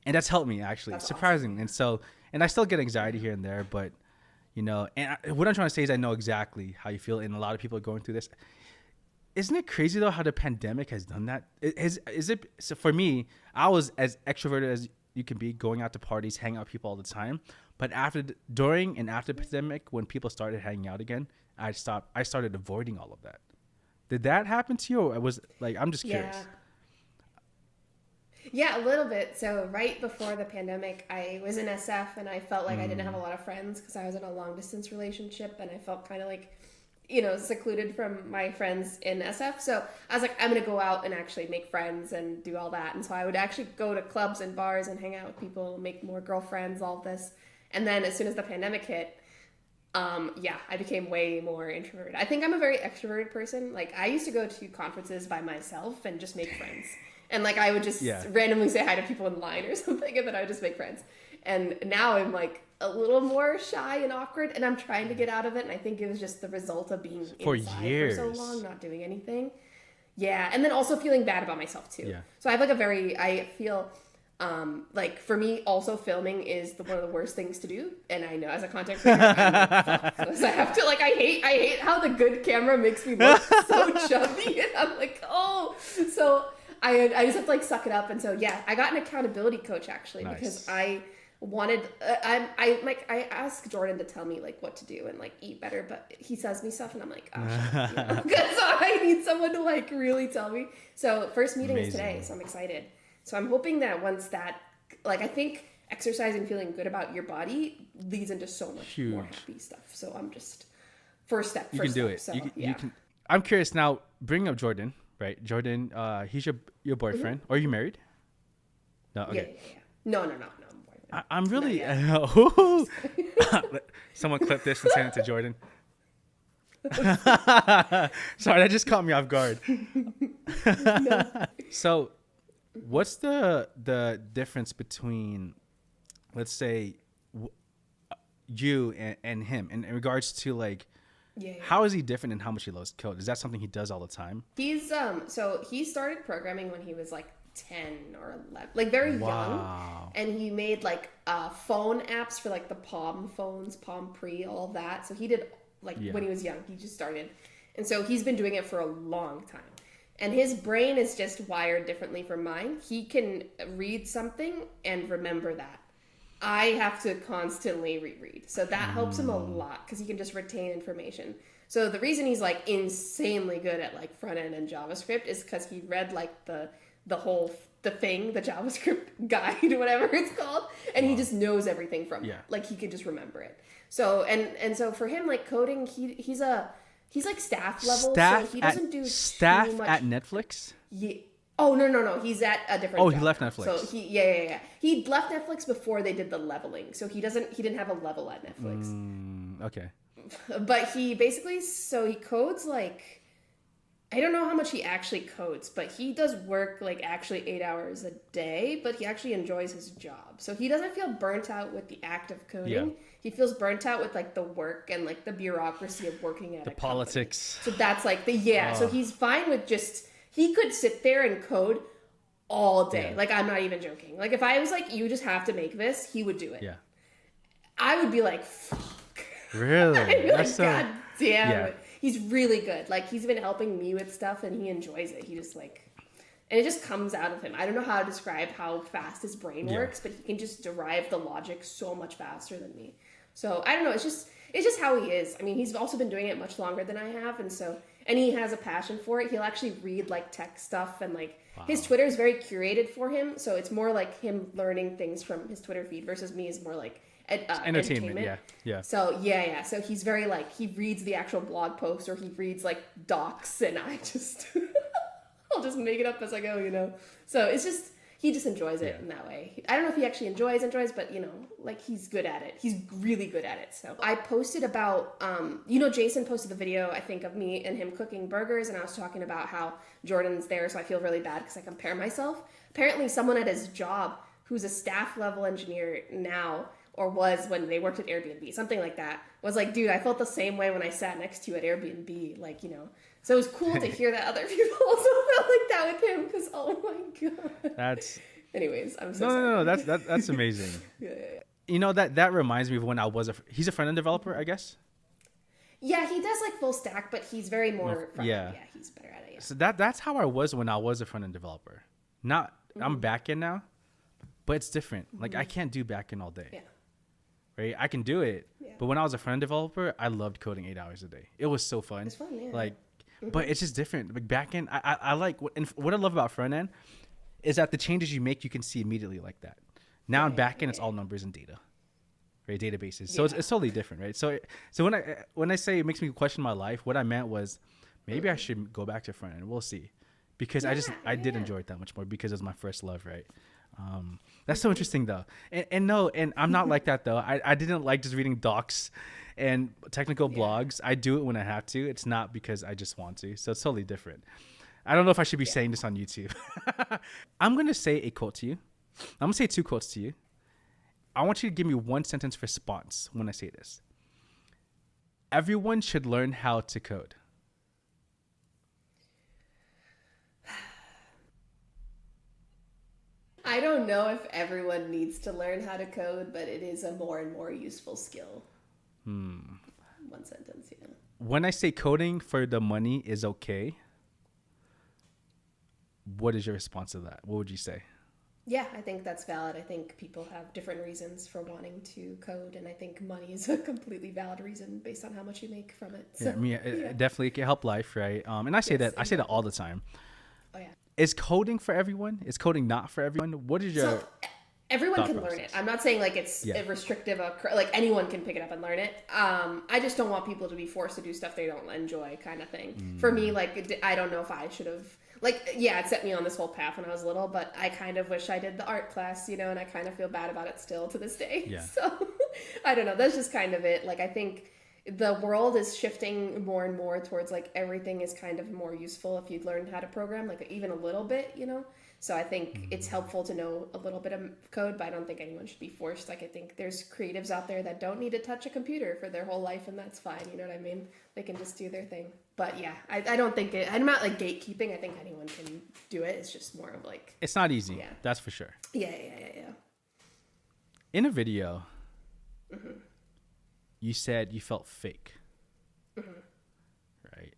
And that's helped me actually, that's surprising. Awesome. And so, and I still get anxiety here and there, but what I'm trying to say is I know exactly how you feel. And a lot of people are going through this. Isn't it crazy though, how the pandemic has done that? Is it, so for me, I was as extroverted as you can be, going out to parties, hanging out with people all the time. But during and after the pandemic, when people started hanging out again, I started avoiding all of that. Did that happen to you? Or I was like, I'm just curious. Yeah, a little bit. So right before the pandemic, I was in SF and I felt like I didn't have a lot of friends because I was in a long distance relationship and I felt kind of like secluded from my friends in SF. So I was like, I'm going to go out and actually make friends and do all that. And so I would actually go to clubs and bars and hang out with people, make more girlfriends, all of this. And then as soon as the pandemic hit, I became way more introverted. I think I'm a very extroverted person. Like, I used to go to conferences by myself and just make friends. And like, I would just randomly say hi to people in line or something, and then I would just make friends. And now I'm like a little more shy and awkward, and I'm trying to get out of it. And I think it was just the result of being inside for so long, not doing anything. Yeah, and then also feeling bad about myself too. Yeah. So I have like I feel like for me also filming is one of the worst things to do, and I know as a content creator I'm like, fuck, so I have to like I hate how the good camera makes me look so chubby, and I'm like, oh, so I just have to like suck it up. And so yeah, I got an accountability coach actually. Nice. Because I wanted I asked Jordan to tell me like what to do and like eat better, but he says me stuff and I'm like, oh shit, so I need someone to like really tell me. So first meeting is today, so I'm excited. So I'm hoping that once that, like, I think exercise and feeling good about your body leads into so much more happy stuff. So I'm just first step. You can do it. So, you can. I'm curious now. Bring up Jordan, right? Jordan, he's your boyfriend. Are you married? No. Okay. Yeah. No. I'm really. Someone clip this and send it to Jordan. Sorry, that just caught me off guard. So, what's the difference between, let's say, you and him in regards to like, how is he different and how much he loves code? Is that something he does all the time? He's so he started programming when he was like 10 or 11, like very young, and he made like phone apps for like the Palm phones, Palm Pre, all of that. So he did like when he was young, he just started, and so he's been doing it for a long time. And his brain is just wired differently from mine. He can read something and remember that. I have to constantly reread. So that helps him a lot because he can just retain information. So the reason he's like insanely good at like front end and JavaScript is because he read like the JavaScript guide, whatever it's called, and he just knows everything from it. Like he could just remember it. So and so for him, like coding, he's like staff level, so he doesn't do staff too much. At Netflix. Yeah. Oh no, he's at a different. Oh, job. He left Netflix. So he he left Netflix before they did the leveling, so he didn't have a level at Netflix. Okay. But he basically he codes like, I don't know how much he actually codes, but he does work like actually 8 hours a day, but he actually enjoys his job. So he doesn't feel burnt out with the act of coding. Yeah. He feels burnt out with like the work and like the bureaucracy of working at the politics. So that's like so he's fine with he could sit there and code all day. Yeah. Like I'm not even joking. Like if I was like, you just have to make this, he would do it. Yeah. I would be like, fuck. Really? I'd be like, God damn it. He's really good. Like he's been helping me with stuff and he enjoys it. He just like, and it just comes out of him. I don't know how to describe how fast his brain works, but he can just derive the logic so much faster than me. So I don't know. It's just how he is. I mean, he's also been doing it much longer than I have. And he has a passion for it. He'll actually read like tech stuff and like his Twitter is very curated for him. So it's more like him learning things from his Twitter feed versus me is more like entertainment. Yeah. So yeah. So he's very like, he reads the actual blog post or he reads like docs and I just, I'll just make it up as I go, So it's just, he just enjoys it in that way. I don't know if he actually enjoys, but like he's good at it. He's really good at it. So I posted about, Jason posted the video, I think, of me and him cooking burgers. And I was talking about how Jordan's there. So I feel really bad because I compare myself. Apparently someone at his job who's a staff level engineer now, or was when they worked at Airbnb, something like that, was like, dude, I felt the same way when I sat next to you at Airbnb. Like, so it was cool to hear that other people also felt like that with him because, oh my God. That's... Anyways, I'm so sorry. No, that's amazing. Yeah. That reminds me of when I was he's a front-end developer, I guess? Yeah, he does like full stack, but he's very more front-end. Yeah, he's better at it. Yeah. So that's how I was when I was a front-end developer. I'm back-end now, but it's different. Like I can't do back-end all day. Yeah. Right? I can do it, but when I was a front-end developer, I loved coding 8 hours a day. It was so fun. It's fun, yeah. Like, but it's just different. Like back-end, I like, and what I love about front-end is that the changes you make, you can see immediately like that. Now in back-end, it's all numbers and data, right? Databases. So it's totally different, right? So when I say it makes me question my life, what I meant was maybe I should go back to front end. We'll see, because I did enjoy it that much more because it was my first love, right? That's so interesting though. And I'm not like that though. I didn't like just reading docs and technical blogs. I do it when I have to. It's not because I just want to. So it's totally different. I don't know if I should be saying this on YouTube. I'm going to say a quote to you. I'm going to say 2 quotes to you. I want you to give me 1 sentence response when I say this. Everyone should learn how to code. I don't know if everyone needs to learn how to code, but it is a more and more useful skill. 1 sentence, yeah. When I say coding for the money is okay, what is your response to that? What would you say? Yeah, I think that's valid. I think people have different reasons for wanting to code, and I think money is a completely valid reason based on how much you make from it. So, yeah, I mean, it definitely can help life, right? And I say I say that all the time. Oh yeah. Is coding for everyone? Is coding not for everyone? What is your everyone can learn it. I'm not saying like it's restrictive, like anyone can pick it up and learn it. I just don't want people to be forced to do stuff they don't enjoy, kind of thing. For me, like I don't know if I should have, like, yeah, it set me on this whole path when I was little, but I kind of wish I did the art class, and I kind of feel bad about it still to this day. Yeah. So I don't know. That's just kind of it. Like I think the world is shifting more and more towards like everything is kind of more useful if you'd learned how to program, like even a little bit, So I think it's helpful to know a little bit of code, but I don't think anyone should be forced. Like I think there's creatives out there that don't need to touch a computer for their whole life, and that's fine. You know what I mean? They can just do their thing. But yeah, I don't think I'm not like gatekeeping. I think anyone can do it. It's just more of like. It's not easy. Yeah. That's for sure. Yeah. In a video, you said you felt fake. Right?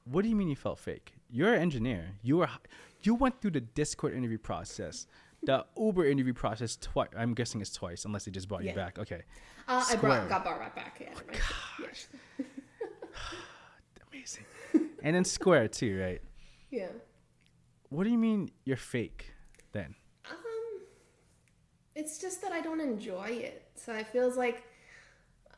What do you mean you felt fake? You're an engineer. You went through the Discord interview process, the Uber interview process twice. I'm guessing it's twice, unless they just brought you back. Okay. I got brought back. Yeah. Right. Gosh. Amazing. And then Square too, right? Yeah. What do you mean you're fake then? It's just that I don't enjoy it. So I feel like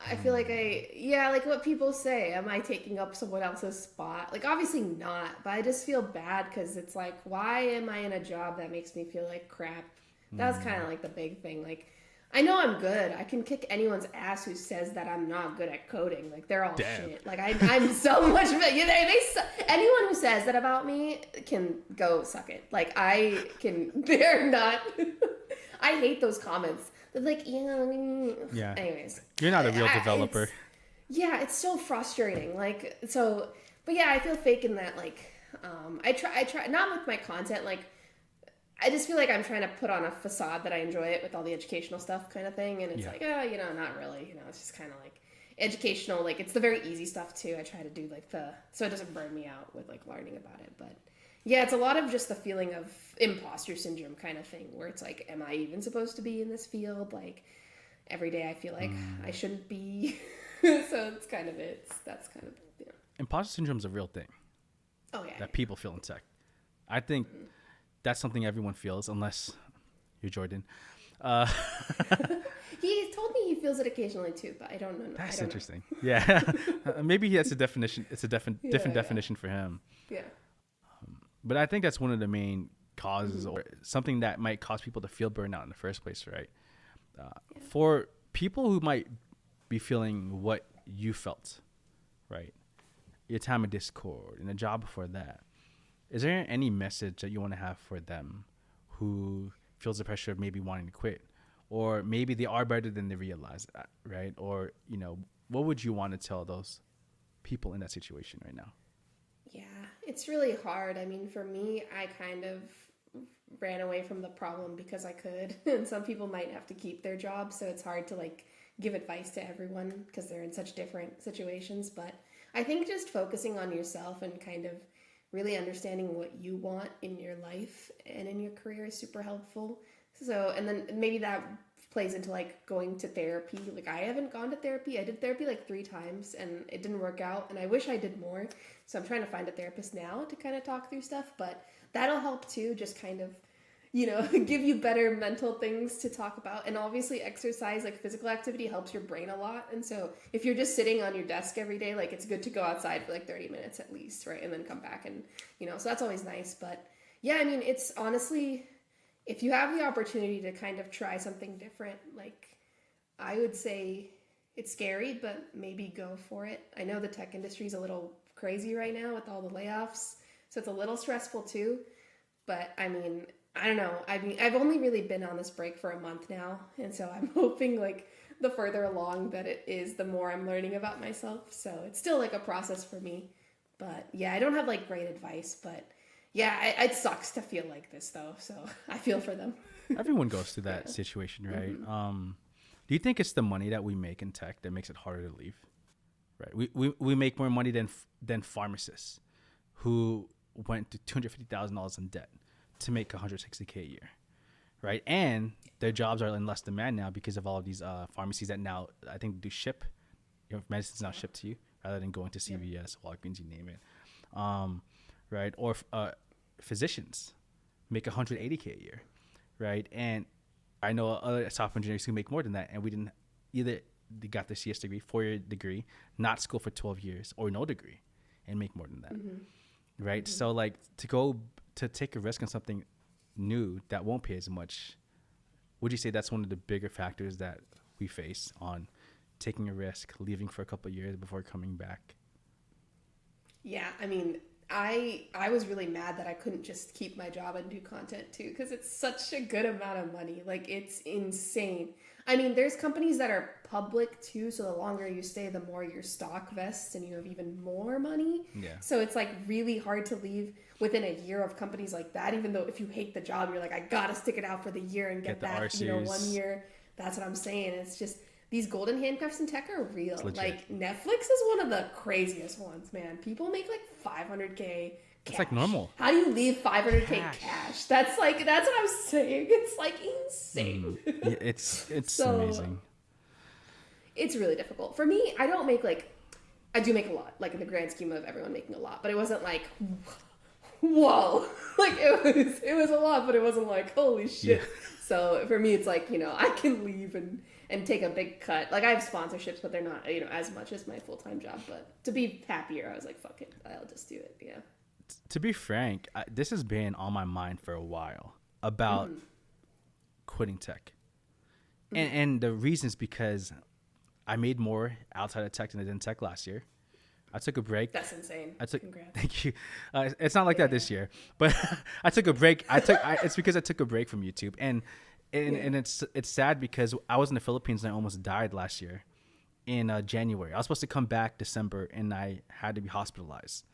like what people say, am I taking up someone else's spot? Like, obviously not, but I just feel bad because it's like, why am I in a job that makes me feel like crap? That's kind of like the big thing. Like, I know I'm good. I can kick anyone's ass who says that I'm not good at coding. Like, they're all shit. Like, I'm so much better. Anyone who says that about me can go suck it. Like, they're not. I hate those comments. They're like, yeah. Anyways. You're not a real developer. It's so frustrating. Like, so, but yeah, I feel fake in that, like, I try, not with my content, like, I just feel like I'm trying to put on a facade that I enjoy it with all the educational stuff kind of thing. And it's like, not really, it's just kind of like educational. Like, it's the very easy stuff too. I try to do like so it doesn't burn me out with like learning about it. But yeah, it's a lot of just the feeling of imposter syndrome kind of thing where it's like, am I even supposed to be in this field? Like every day I feel like I shouldn't be. So it's kind of that's kind of, Imposter syndrome is a real thing. Oh yeah. That people feel in tech. I think that's something everyone feels, unless you're Jordan. He told me he feels it occasionally too, but I don't know. That's interesting. Yeah. Maybe that's a definition. It's a different definition for him. Yeah. But I think that's one of the main causes or something that might cause people to feel burnout in the first place, right? For people who might be feeling what you felt, right? Your time at Discord and the job before that. Is there any message that you want to have for them who feels the pressure of maybe wanting to quit? Or maybe they are better than they realize that, right? Or, what would you want to tell those people in that situation right now? Yeah, it's really hard. I mean, for me, I kind of ran away from the problem because I could. And some people might have to keep their jobs, so it's hard to like give advice to everyone because they're in such different situations. But I think just focusing on yourself and kind of really understanding what you want in your life and in your career is super helpful. So, and then maybe that plays into like going to therapy. Like I haven't gone to therapy. I did therapy like 3 times and it didn't work out. And I wish I did more. So I'm trying to find a therapist now to kind of talk through stuff, but that'll help too. Just kind of give you better mental things to talk about. And obviously exercise, like physical activity, helps your brain a lot. And so if you're just sitting on your desk every day, like it's good to go outside for like 30 minutes at least, right? And then come back and, so that's always nice. But yeah, I mean, it's honestly, if you have the opportunity to kind of try something different, like I would say it's scary, but maybe go for it. I know the tech industry is a little crazy right now with all the layoffs, so it's a little stressful too. But I mean, I don't know. I mean, I've only really been on this break for a month now, and so I'm hoping like the further along that it is, the more I'm learning about myself. So it's still like a process for me. But yeah, I don't have like great advice, but yeah, it sucks to feel like this though. So I feel for them. Everyone goes through that situation, right? Do you think it's the money that we make in tech that makes it harder to leave? Right. We make more money than pharmacists who went to $250,000 in debt to make $160K a year, right? And their jobs are in less demand now because of all of these pharmacies that now I think do ship. Medicine's now shipped to you rather than going to CVS, Walgreens, you name it, right? Or physicians make $180K a year, right? And I know other software engineers who make more than that, and we didn't either. They got their CS degree, 4-year degree, not school for 12 years, or no degree, and make more than that, right? So like to take a risk on something new that won't pay as much, would you say that's one of the bigger factors that we face on taking a risk, leaving for a couple of years before coming back? Yeah, I mean, I was really mad that I couldn't just keep my job and do content too, because it's such a good amount of money. Like, it's insane. I mean, there's companies that are public too, so the longer you stay, the more your stock vests and you have even more money. Yeah. So it's like really hard to leave within a year of companies like that, even though if you hate the job, you're like, I gotta stick it out for the year and get that, 1 year. That's what I'm saying. It's just, these golden handcuffs in tech are real. Like, Netflix is one of the craziest ones, man. People make like 500K cash. It's like normal. How do you leave 500K cash? That's what I'm saying. It's like insane. Yeah, it's so amazing. It's really difficult. For me, I do make a lot, like in the grand scheme of everyone making a lot, but it wasn't like, whoa. Like it was a lot, but it wasn't like, holy shit. Yeah. So for me, it's like, I can leave and take a big cut. Like, I have sponsorships, but they're not, as much as my full-time job. But to be happier, I was like, fuck it, I'll just do it. Yeah. To be frank, this has been on my mind for a while about quitting tech. And the reason is because I made more outside of tech than I did in tech last year. I took a break. That's insane. Congrats. Thank you. It's not like that this year, but I took a break. It's because I took a break from YouTube, and it's sad because I was in the Philippines and I almost died last year in January. I was supposed to come back December, and I had to be hospitalized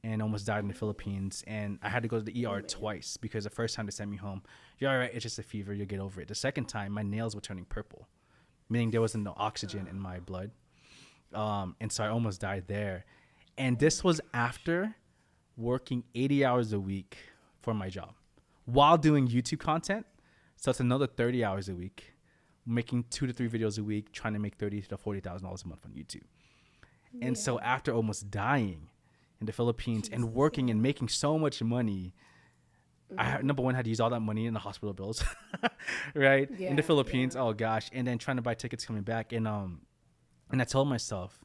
and almost died in the Philippines. And I had to go to the ER twice because the first time they sent me home, you're all right, it's just a fever, you'll get over it. The second time, my nails were turning purple, meaning there wasn't no oxygen in my blood. And so I almost died there. And this was after working 80 hours a week for my job while doing YouTube content. So it's another 30 hours a week, making 2 to 3 videos a week, trying to make $30,000 to $40,000 a month on YouTube. And so after almost dying in the Philippines and working and making so much money, I number one had to use all that money in the hospital bills, right? Yeah, in the Philippines, oh gosh, and then trying to buy tickets coming back, and I told myself,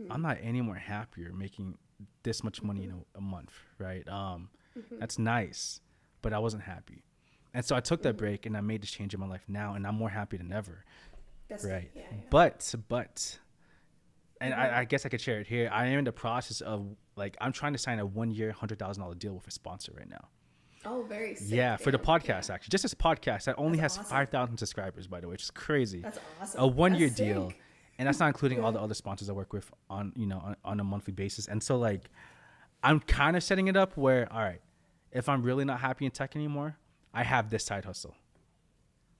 I'm not any more happier making this much money in a month, right? That's nice, but I wasn't happy, and so I took that break and I made this change in my life now, and I'm more happy than ever, right? Yeah. But. And I guess I could share it here. I am in the process of, like, I'm trying to sign a 1-year, $100,000 deal with a sponsor right now. Oh, very sick. Yeah, for the podcast, actually. Just this podcast that only has 5,000 subscribers, by the way, which is crazy. That's awesome. A 1-year deal. And that's not including all the other sponsors I work with on a monthly basis. And so, like, I'm kind of setting it up where, all right, if I'm really not happy in tech anymore, I have this side hustle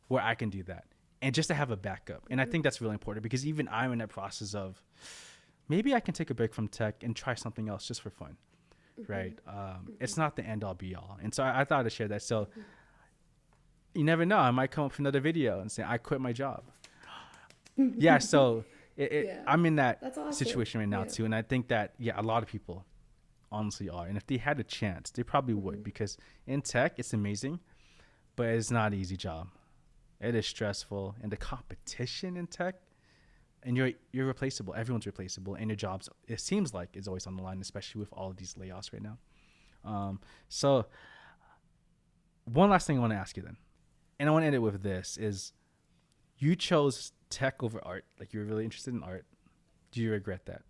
where I can do that. And just to have a backup. And I think that's really important because even I'm in that process of maybe I can take a break from tech and try something else just for fun, right? It's not the end all be all. And so I thought I'd share that. So you never know. I might come up with another video and say, I quit my job. Yeah, so I'm in that situation right now too. And I think that, a lot of people honestly are. And if they had a chance, they probably would because in tech, it's amazing. but it's not an easy job. It is stressful, and the competition in tech, and you're replaceable. Everyone's replaceable, and your jobs, it seems like, is always on the line, especially with all of these layoffs right now. So one last thing I want to ask you then, and I want to end it with this: is you chose tech over art, like you were really interested in art. Do you regret that?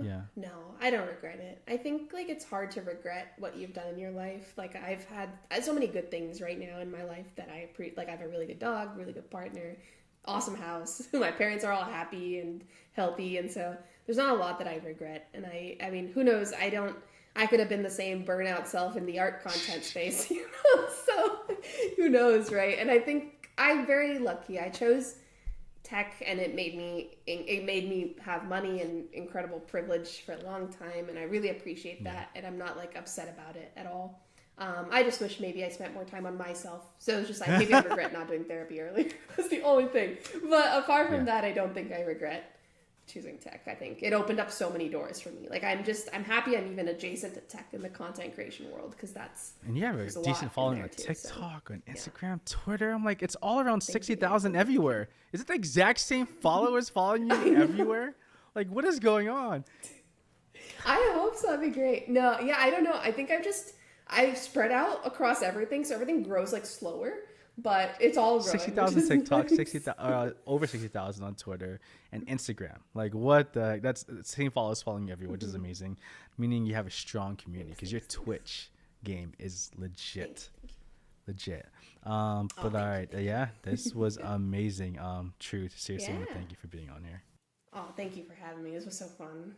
Yeah. No, I don't regret it. I think like it's hard to regret what you've done in your life. Like I've had so many good things right now in my life that like I have a really good dog, really good partner, awesome house. My parents are all happy and healthy, and so there's not a lot that I regret. And I mean, who knows? I could have been the same burnout self in the art content space, you know? So who knows, right? And I think I'm very lucky. I chose tech, and it made me have money and incredible privilege for a long time, and I really appreciate that. And I'm not like upset about it at all. I just wish maybe I spent more time on myself. So it's just like maybe I regret not doing therapy earlier. That's the only thing. But apart from that, I don't think I regret choosing tech. I think it opened up so many doors for me. Like I'm happy I'm even adjacent to tech in the content creation world, because that's, and you have a decent following on TikTok, so, on Instagram, Twitter. I'm like, it's all around 60,000 everywhere. Is it the exact same followers following you everywhere? Like, what is going on? I hope so. That'd be great. No, yeah, I don't know. I think I've spread out across everything, so everything grows like slower, but it's all growing. 60,000 TikTok, 60,000 over 60,000 on Twitter and Instagram. Like, what the? That's the same followers following you everywhere, which is amazing. Meaning you have a strong community, because your Twitch game is legit. Legit. But all right, yeah, this was amazing. Truth, seriously, I want to thank you for being on here. Oh, thank you for having me. This was so fun.